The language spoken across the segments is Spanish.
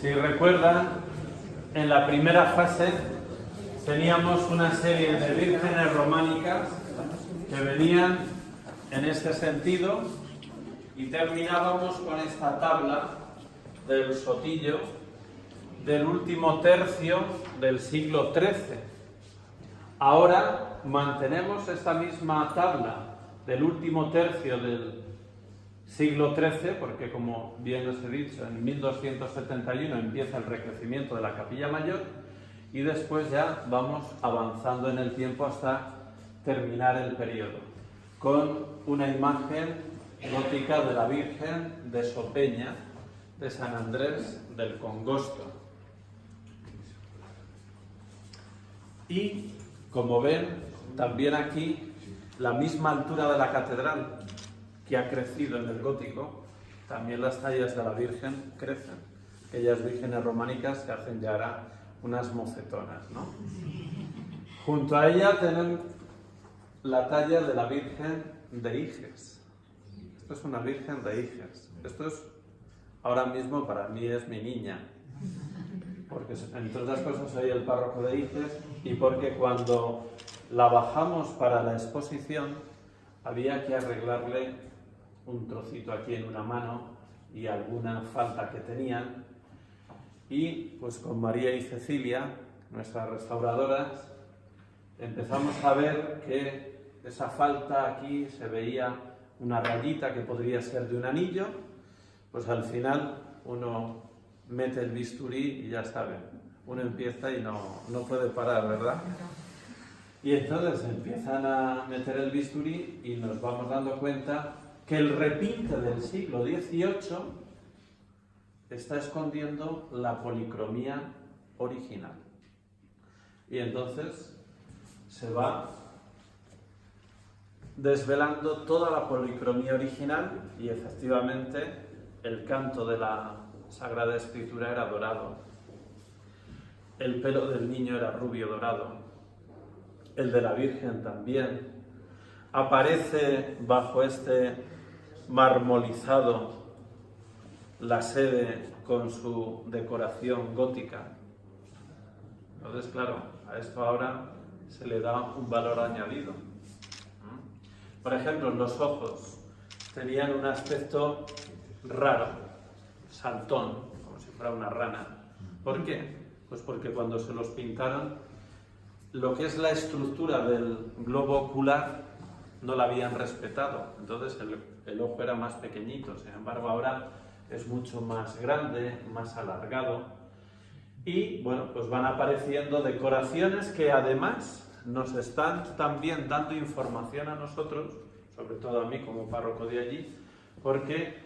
Si recuerdan, en la primera fase teníamos una serie de vírgenes románicas que venían en este sentido y terminábamos con esta tabla del Sotillo del último tercio del siglo XIII. Ahora mantenemos esta misma tabla del último tercio del siglo XIII, porque como bien os he dicho, en 1271 empieza el recrecimiento de la Capilla Mayor y después ya vamos avanzando en el tiempo hasta terminar el periodo, con una imagen gótica de la Virgen de Sopeña, de San Andrés del Congosto. Y, como ven, también aquí la misma altura de la catedral que ha crecido en el gótico, también las tallas de la Virgen crecen. Aquellas vírgenes románicas que hacen ya ahora unas mocetonas, ¿no? Junto a ella tenemos la talla de la Virgen de Iges. Esto es una Virgen de Iges. Esto es, ahora mismo para mí es mi niña, porque entre otras cosas soy el párroco de Iges y porque cuando la bajamos para la exposición había que arreglarle un trocito aquí en una mano y alguna falta que tenían, y pues con María y Cecilia, nuestras restauradoras, empezamos a ver que esa falta aquí se veía una rayita que podría ser de un anillo. Pues al final uno mete el bisturí y ya saben, uno empieza y no puede parar, ¿verdad? Y entonces empiezan a meter el bisturí y nos vamos dando cuenta que el repinte del siglo XVIII está escondiendo la policromía original. Y entonces se va desvelando toda la policromía original y efectivamente el canto de la Sagrada Escritura era dorado, el pelo del niño era rubio dorado, el de la Virgen también. Aparece bajo este marmolizado la sede con su decoración gótica. Entonces, claro, a esto ahora se le da un valor añadido. Por ejemplo, los ojos tenían un aspecto raro, saltón, como si fuera una rana. ¿Por qué? Pues porque cuando se los pintaron, lo que es la estructura del globo ocular no la habían respetado, entonces el ojo era más pequeñito. Sin embargo, ahora es mucho más grande, más alargado, y bueno, pues van apareciendo decoraciones que además nos están también dando información a nosotros, sobre todo a mí como párroco de allí, porque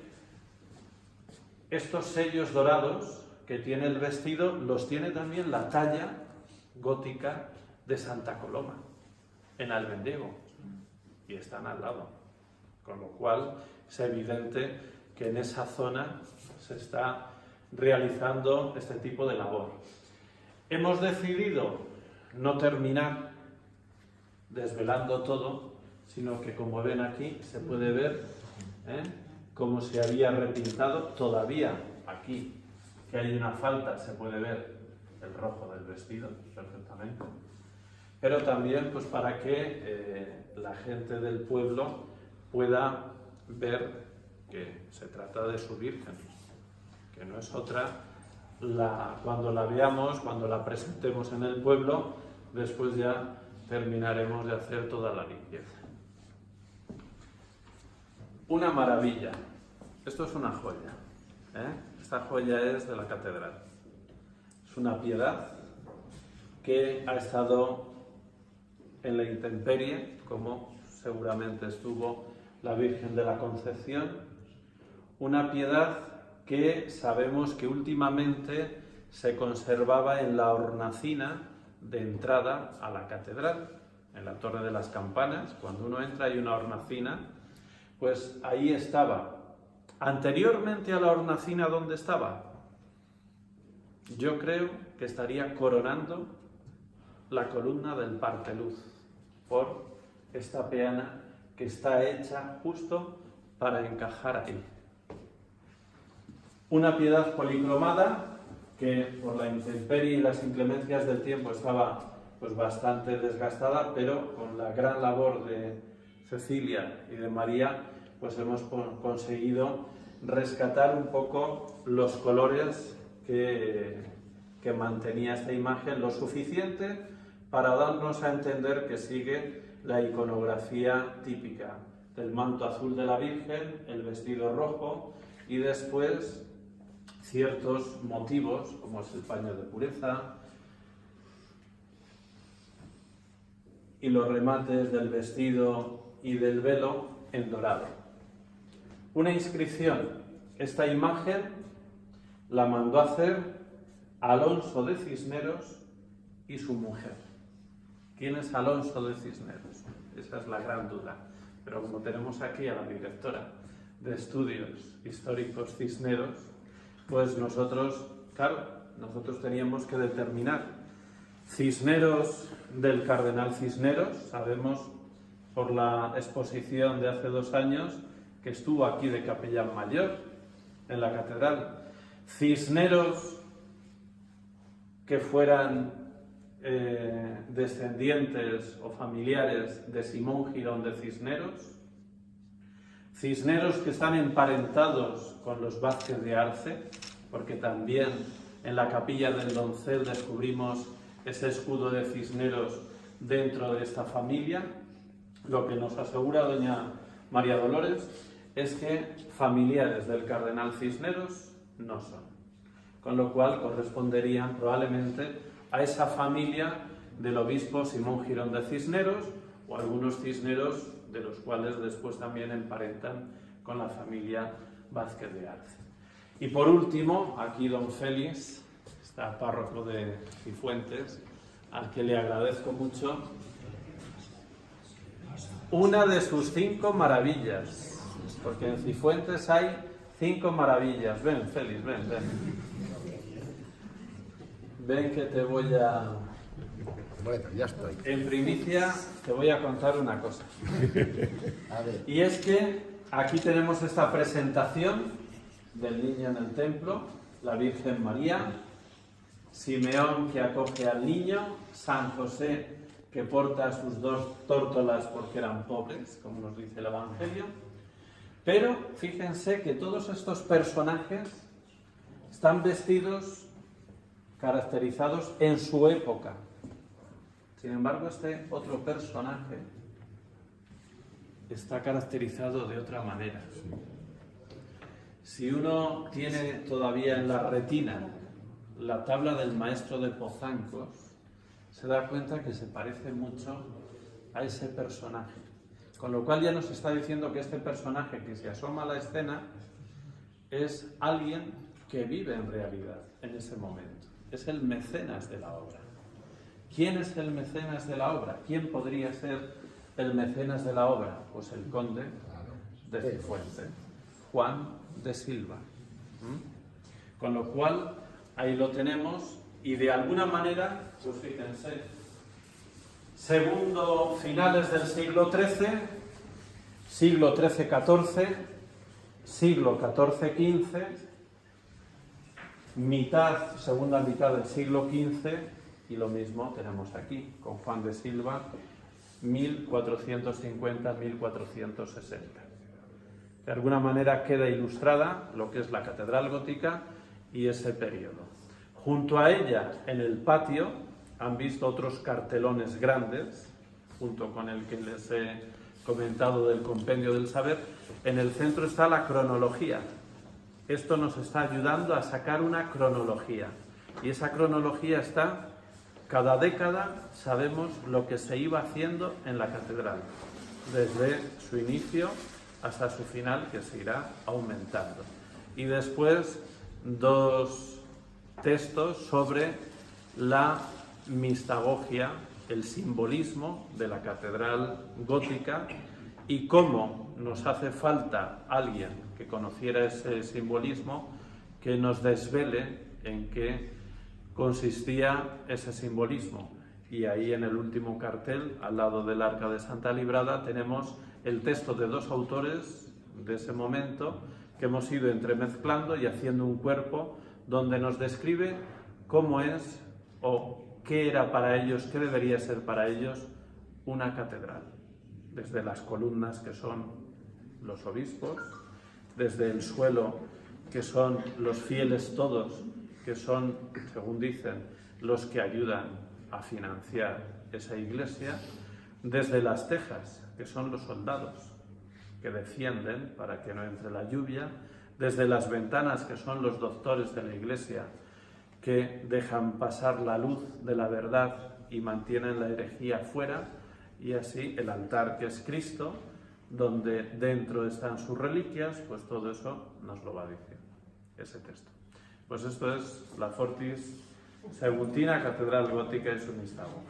estos sellos dorados que tiene el vestido los tiene también la talla gótica de Santa Coloma, en Almendiego, y están al lado, con lo cual es evidente que en esa zona se está realizando este tipo de labor. Hemos decidido no terminar desvelando todo, sino que, como ven aquí, se puede ver cómo se había repintado. Todavía aquí, que hay una falta, se puede ver el rojo del vestido perfectamente. Pero también pues para que la gente del pueblo pueda ver que se trata de su Virgen, que no es otra. Cuando la veamos, cuando la presentemos en el pueblo, después ya terminaremos de hacer toda la limpieza. Una maravilla. Esto es una joya. Esta joya es de la catedral. Es una piedad que ha estado en la intemperie, como seguramente estuvo la Virgen de la Concepción. Una piedad que sabemos que últimamente se conservaba en la hornacina de entrada a la catedral, en la Torre de las Campanas. Cuando uno entra hay una hornacina, pues ahí estaba. Anteriormente a la hornacina, ¿dónde estaba? Yo creo que estaría coronando la columna del parteluz, por esta peana que está hecha justo para encajar ahí. Una piedad policromada que por la intemperie y las inclemencias del tiempo estaba pues bastante desgastada, pero con la gran labor de Cecilia y de María pues hemos conseguido rescatar un poco los colores que mantenía esta imagen, lo suficiente para darnos a entender que sigue la iconografía típica del manto azul de la Virgen, el vestido rojo y después ciertos motivos como es el paño de pureza y los remates del vestido y del velo en dorado. Una inscripción. Esta imagen la mandó hacer Alonso de Cisneros y su mujer. ¿Quién es Alonso de Cisneros? Esa es la gran duda. Pero como tenemos aquí a la directora de Estudios Históricos Cisneros, pues nosotros teníamos que determinar. Cisneros del cardenal Cisneros, sabemos por la exposición de hace 2 años que estuvo aquí de capellán mayor en la catedral. Cisneros que fueran descendientes o familiares de Simón Girón de Cisneros, Cisneros que están emparentados con los Vázquez de Arce, porque también en la capilla del Doncel descubrimos ese escudo de Cisneros dentro de esta familia. Lo que nos asegura doña María Dolores es que familiares del cardenal Cisneros no son, con lo cual corresponderían probablemente a esa familia del obispo Simón Girón de Cisneros o algunos Cisneros de los cuales después también emparentan con la familia Vázquez de Arce. Y por último, aquí don Félix, está párroco de Cifuentes, al que le agradezco mucho, una de sus 5 maravillas, porque en Cifuentes hay 5 maravillas. Ven, Félix, ven. Ven que te voy a... Bueno, ya estoy. En primicia te voy a contar una cosa. A ver. Y es que aquí tenemos esta presentación del niño en el templo, la Virgen María, Simeón que acoge al niño, San José que porta sus 2 tórtolas porque eran pobres, como nos dice el Evangelio. Pero fíjense que todos estos personajes están vestidos, caracterizados en su época. Sin embargo, este otro personaje está caracterizado de otra manera. Si uno tiene todavía en la retina la tabla del maestro de Pozancos, se da cuenta que se parece mucho a ese personaje. Con lo cual ya nos está diciendo que este personaje que se asoma a la escena es alguien que vive en realidad en ese momento. Es el mecenas de la obra. ¿Quién es el mecenas de la obra? ¿Quién podría ser el mecenas de la obra? Pues el conde de Cifuentes, Juan de Silva. Con lo cual, ahí lo tenemos y de alguna manera, pues fíjense, finales del siglo XIII, siglo XIII-XIV, siglo XIV-XV, segunda mitad del siglo XV, y lo mismo tenemos aquí, con Juan de Silva, 1450-1460. De alguna manera queda ilustrada lo que es la catedral gótica y ese periodo. Junto a ella, en el patio, han visto otros cartelones grandes, junto con el que les he comentado del Compendio del Saber. En el centro está la cronología. Esto nos está ayudando a sacar una cronología. Y esa cronología está, cada década sabemos lo que se iba haciendo en la catedral, desde su inicio hasta su final, que se irá aumentando. Y después 2 textos sobre la mistagogia, el simbolismo de la catedral gótica y cómo nos hace falta alguien que conociera ese simbolismo, que nos desvele en qué consistía ese simbolismo. Y ahí en el último cartel, al lado del Arca de Santa Librada, tenemos el texto de 2 autores de ese momento que hemos ido entremezclando y haciendo un cuerpo donde nos describe cómo es o qué era para ellos, qué debería ser para ellos una catedral. Desde las columnas, que son los obispos, desde el suelo, que son los fieles todos, que son, según dicen, los que ayudan a financiar esa iglesia, desde las tejas, que son los soldados, que defienden para que no entre la lluvia, desde las ventanas, que son los doctores de la iglesia, que dejan pasar la luz de la verdad y mantienen la herejía fuera, y así el altar, que es Cristo, donde dentro están sus reliquias, pues todo eso nos lo va a decir ese texto. Pues esto es la Fortis Saguntina, Catedral Gótica y su Mistago.